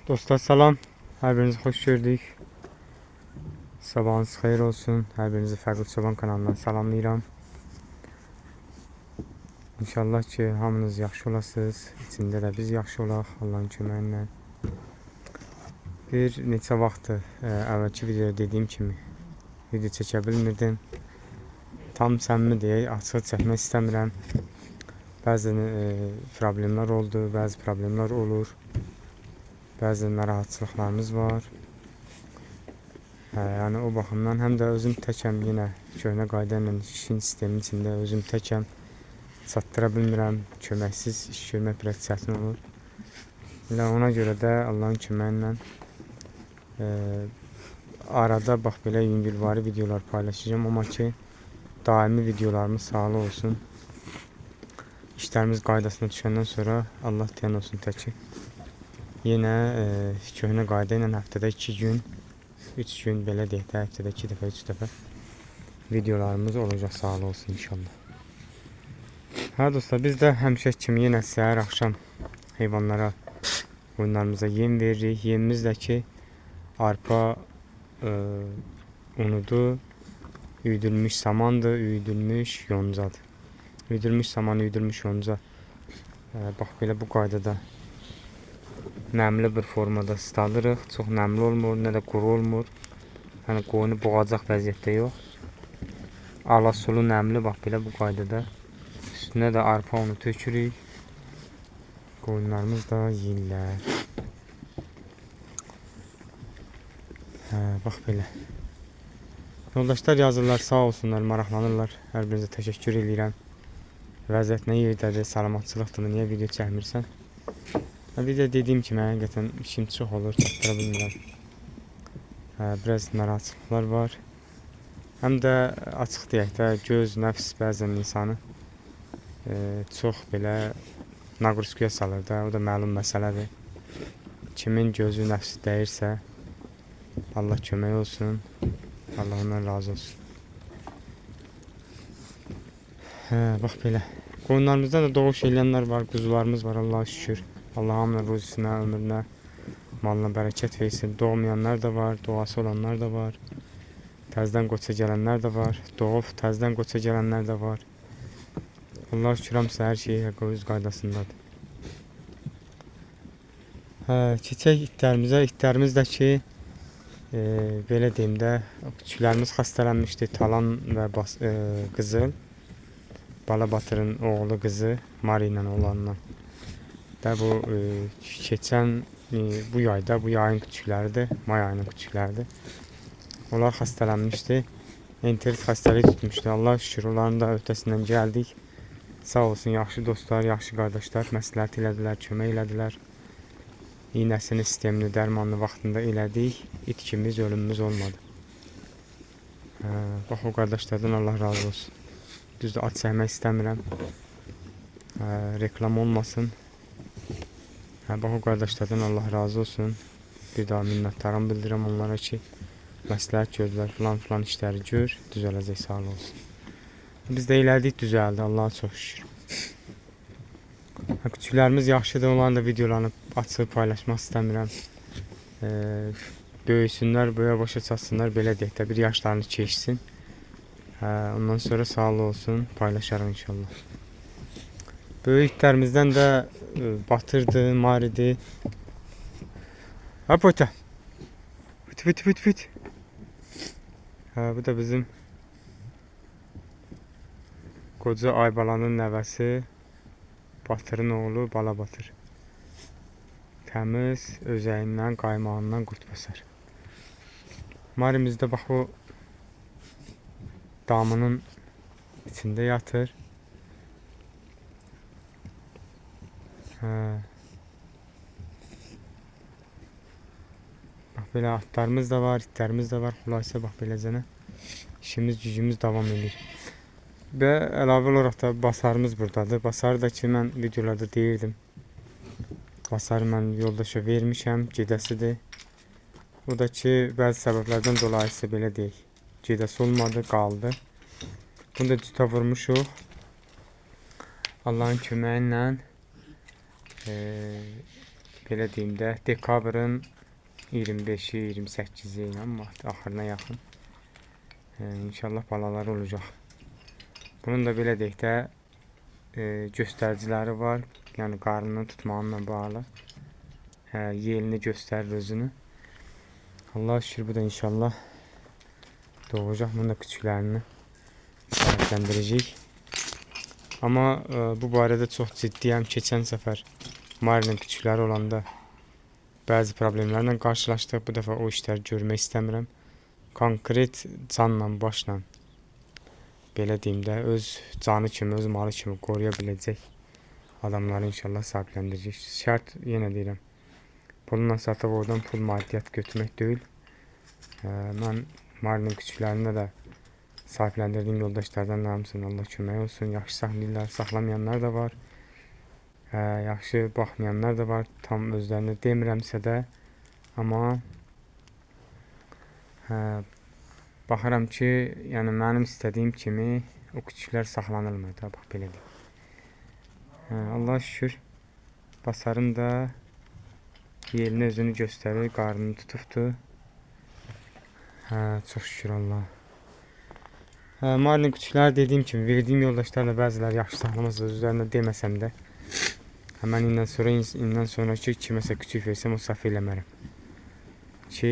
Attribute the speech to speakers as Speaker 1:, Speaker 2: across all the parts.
Speaker 1: Dostlar salam, hər birinizi xoş gördük. Sabahınız xeyir olsun. Hər birinizi Fərqli Çoban kanalından salamlayıram. İnşallah ki, hamınız yaxşı olasınız. İçində də biz yaxşı olaq, Allahın köməyi ilə. Bir neçə vaxtdır əvvəlki videoda dediyim kimi video çəkə bilmirdim. Tam səmimi deyək, açıq çəkmək istəmirəm. Bəzi problemlər oldu, bəzi problemlər olur. Bəzi narahatçılıqlarımız var. Yəni o baxımdan həm də özüm təkəm, yenə köhnə qayda ilə işin sistemin içində özüm təkəm. Çatdıra bilmirəm, köməksiz iş görmək biraz çətin olur. Elə ona görə də Allahın köməyi ilə arada bax belə yüngülvari videolar paylaşacağım, amma ki daimi videolarımız sağlı olsun. İşlərimiz qaydasına düşəndən sonra Allah deyən olsun təki. Yenə köhnə qayda ilə həftədə 2 gün, 3 gün belə deyək də, həftədə 2 dəfə, 3 dəfə videolarımız olacaq, sağlı olsun inşallah. Hə dostlar, biz də həmişə kimi yenə səhər axşam heyvanlara, qoyunlarımıza yem veririk. Yemimiz də ki arpa unudur, üyüdülmüş samandır, üyüdülmüş yoncadır. Üyüdülmüş saman, üyüdülmüş yonca. Bax belə bu qaydada nəmli bir formada ısladırıq. Çox nəmli olmur, nə də quru olmur. Yəni qoyunu boğacaq vəziyyətdə yox. Alasulu nəmli bax belə bu qaydada. Üstünə də arpa unu tökürük. Qoyunlarımız da yeyirlər. Bax belə. Yoldaşlar yazırlar, sağ olsunlar, maraqlanırlar. Hər birinizə təşəkkür edirəm. Vəziyyət nə yerdədir, salamatçılıqdır, niyə video çəkmirsən? Bir də dediyim kimi, həqiqətən işim çox olur, çatdıra bilmirəm. Biraz narahatçılıqlar var. Həm də açıq deyək də, göz, nəfs bəzən insanı çox belə naqruskuya salır da, o da məlum məsələdir. Kimin gözü, nəfsi dəyirsə, Allah kömək olsun, Allah ondan razı olsun. Bax belə. Qoyunlarımızda da doğuş eləyənlər var, quzularımız var, Allah'a şükür. Allah hamının ruzisinə, ömrünə, malına bərəkət versin. Doğmayanlar da var, doğası olanlar da var. Təzdən qoça gələnlər də var. Doğub təzdən qoça gələnlər də var. Allah'a şükür, hamısı hər şey öz qaydasındadır. Keçək itlərimizə. İtlərimiz də ki, belə deyim də, küçüklərimiz xəstələnmişdi. Talan və qızıl. Balabatırın oğlu qızı Mari ilə olanla. Bu keçən bu yayda, bu yayın küçükləridir, may ayının küçükləridir. Onlar xəstələnmişdi, enterit xəstəliyi tutmuşdu. Allah şükür, onların da öhdəsindən gəldik. Sağ olsun, yaxşı dostlar, yaxşı qardaşlar məsləhət elədilər, kömək elədilər. İynəsini, sistemini, dərmanını vaxtında elədik. İtkimiz, ölümümüz olmadı. Bax o qardaşlardan Allah razı olsun. Düzdür, ad çəkmək istəmirəm. Reklam olmasın. Bax o qardaşlardan Allah razı olsun. Bir daha minnətdarım bildirəm onlara ki, məsləhət gördülər, filan işləri gör, düzələcək, sağ olsun. Biz də elədik, düzəldi, Allah'a çox şükür. Küçüklərimiz yaxşıdır, onların da videolarını açıb paylaşmaq istəmirəm. Böyüsünlər, böyə başa çatsınlar, belə deyək də, bir yaşlarını keçsin. Ondan sonra sağlı olsun, paylaşarım inşallah. Böyüklərimizdən də Batırdı, Mari'di. Hop öte. Püt. Bu da bizim qoca Aybalanın nəvəsi Batırın oğlu Balabatır. Təmiz, özəyindən, qaymağından qurt bəsər. Mari'mizdə bax o damının içində yatır. Bax belə atlarımız da var, itlərimiz də var. Xülasə bax beləcənə işimiz, gücümüz davam edir. Və əlavə olaraq da basarımız buradadır. Basarı da ki mən videolarda deyirdim. Basarı mən yoldaşa vermişəm, gedəsidir. O da ki bəzi səbəblərdən dolayısı belə deyək. Gedəsi olmadı, qaldı. Bunu da cüta vurmuşuq. Allahın köməyi ilə belə deyim də, dekabrın 25-i, 28-i, amma axırına yaxın inşallah balalar olacaq. Bunun da belə deyək də göstəriciləri var. Yəni qarnını tutmağınla bağlı. Yelini göstərir özünü. Allah şükür bu da inşallah doğacaq. Bunun da küçüklərini sahiblendirəcəyik. Amma bu barədə çox ciddiyəm. Keçən səfər Marlin küçükləri olanda bəzi problemlərlə qarşılaşdıq. Bu dəfə o işləri görmək istəmirəm. Konkret canla, başla belə deyim də, öz canı kimi, öz malı kimi qoruya biləcək adamları inşallah sahiblendirəcək. Şərt yenə deyirəm, pulla satıb oradan pul maddiyyat götürmək deyil. Mən Marlin küçüklərində də sahiblendirdiğim yoldaşlardan hamısına Allah kömək olsun. Yaxşı saxlayırlar, saxlamayanlar da var. Yaxşı baxmayanlar da var. Tam özlərini demirəmsə də, amma baxıram ki, yəni mənim istədiyim kimi o küçüklər saxlanılmır da, bax belə deyim. Allah şükür basarım da yelini özünü göstərir, qarnını tutubdur. Çox şükür Allah. Marlin küçüklər dediyim kimi verdiyim yoldaşlarla bəziləri yaxşı saxlamazlar, üzərində deməsəm də. Mən indən sonraki kiməsə küçük versəm o səhv eləmərəm. Ki,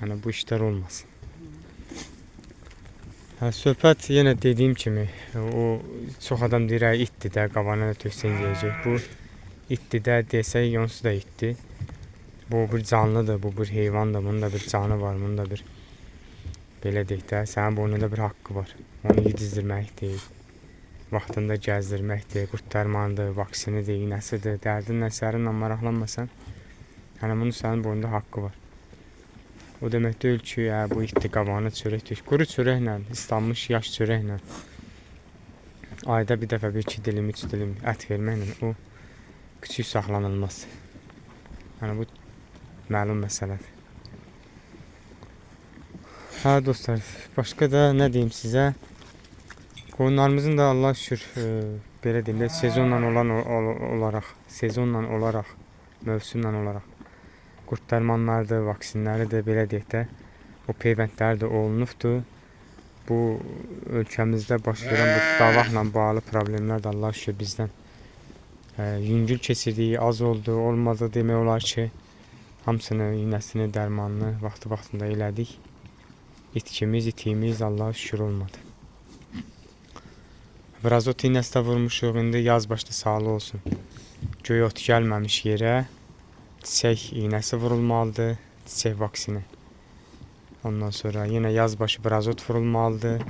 Speaker 1: yəni bu işlər olmasın. Söhbət yenə dediyim kimi, o çox adam deyir, itdir də, qabağına da töksən yeyəcək. Bu itdir də desək, onsuz da itdir. Bu bir canlıdır, bu bir heyvandır, bunun da bir canı var, bunun da bir belə deyək də, sənin boynunda bir haqqı var. Onu yedizdirməkdir, vaxtında gəzdirməkdir, qurtarmandır, vaksinidir, iynəsidir, dərdin nəsərinlə maraqlanmasan, yəni bunun sənin boynunda haqqı var. O demək deyil ki, bu itdir, qabağına çörək tök. Quru çörəklə, islanmış yaş çörəklə, ayda bir dəfə 1-2 dilim, 3 dilim ət verməklə o küçük saxlanılmaz. Yəni bu məlum məsələdir. Dostlar, başqa da nə deyim sizə? Qoyunlarımızın da Allah şükür belə deyim də sezonla olaraq, mövsümlə olaraq qurtarmanlardır, vaksinləridir, belə deyək də, o peyvəndləri də olunubdur. Bu ölkəmizdə baş verən bu davaqla bağlı problemlər də Allah şükür bizdən yüngül keçirdiyi, az oldu, olmadı demək olar ki, hamısını, iynəsini, dərmanını vaxtında elədik. İtiyimiz Allah'a şükür olmadı. Brazot iynəsi də vurmuşuq, indi yaz başda sağlı olsun. Göy ot gəlməmiş yerə çiçək iynəsi vurulmalıdır, çiçək vaksini. Ondan sonra yenə yaz başı brazot vurulmalıdır.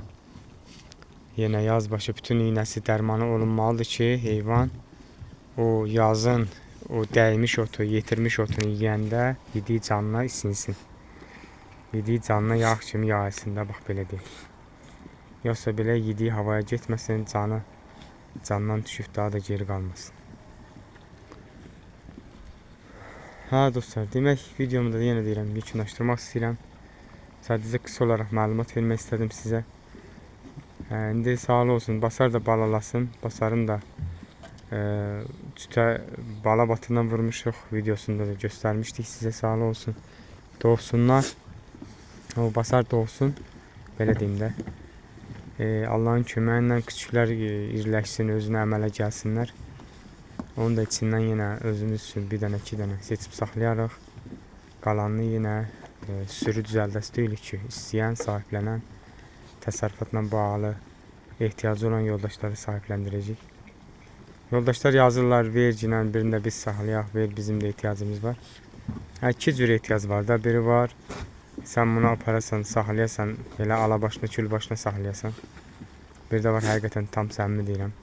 Speaker 1: Yenə yaz başı bütün iynəsi, dərmanı olunmalıdır ki, heyvan o yazın o dəymiş otu, yetirmiş otunu yeyəndə yediyi canına isinsin. Yediyi canına yağ kimi yayılsın da, bax belə deyil. Yoxsa belə yediyi havaya getməsin, candan düşüb daha da geri qalmasın. Dostlar, demək videomu da yenə deyirəm, yekunlaşdırmaq istəyirəm. Sadəcə qısa olaraq məlumat vermək istədim sizə. İndi sağlı olsun, basar da balalasın. Basarın da cütə bala batından vurmuşuq, videosunda da göstərmişdik sizə, sağlı olsun. Doğsunlar, o basar doğsun, belə deyim də. Allahın köməyi ilə küçüklər iriləşsin, özünə əmələ gəlsinlər. Onu da içindən yenə özümüz üçün bir dənə, 2 dənə seçib saxlayarıq. Qalanını yenə sürü düzəldəsi deyilik ki, istəyən, sahiblənən, təsərrüfatla bağlı ehtiyacı olan yoldaşları sahibləndirəcək. Yoldaşlar yazırlar, vercinə birində biz saxlayaq, ver, bizim də ehtiyacımız var. 2 cür ehtiyac var da, biri var, sən bunu aparasan, saxlayasan, belə alabaşına, külbaşına saxlayasan. Bir də var, həqiqətən tam səmimi deyirəm.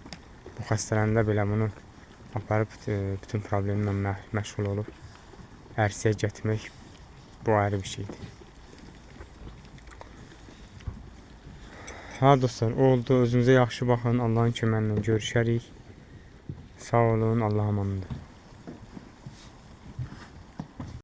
Speaker 1: Bu xəstələndə belə bunu aparıb bütün problemlə məşğul olub ərsəyə gətirmək, bu ayrı bir şeydir. Dostlar, oldu, özünüzə yaxşı baxın, Allahın köməyi ilə görüşərik. Sağ olun, Allah'a emanet olun.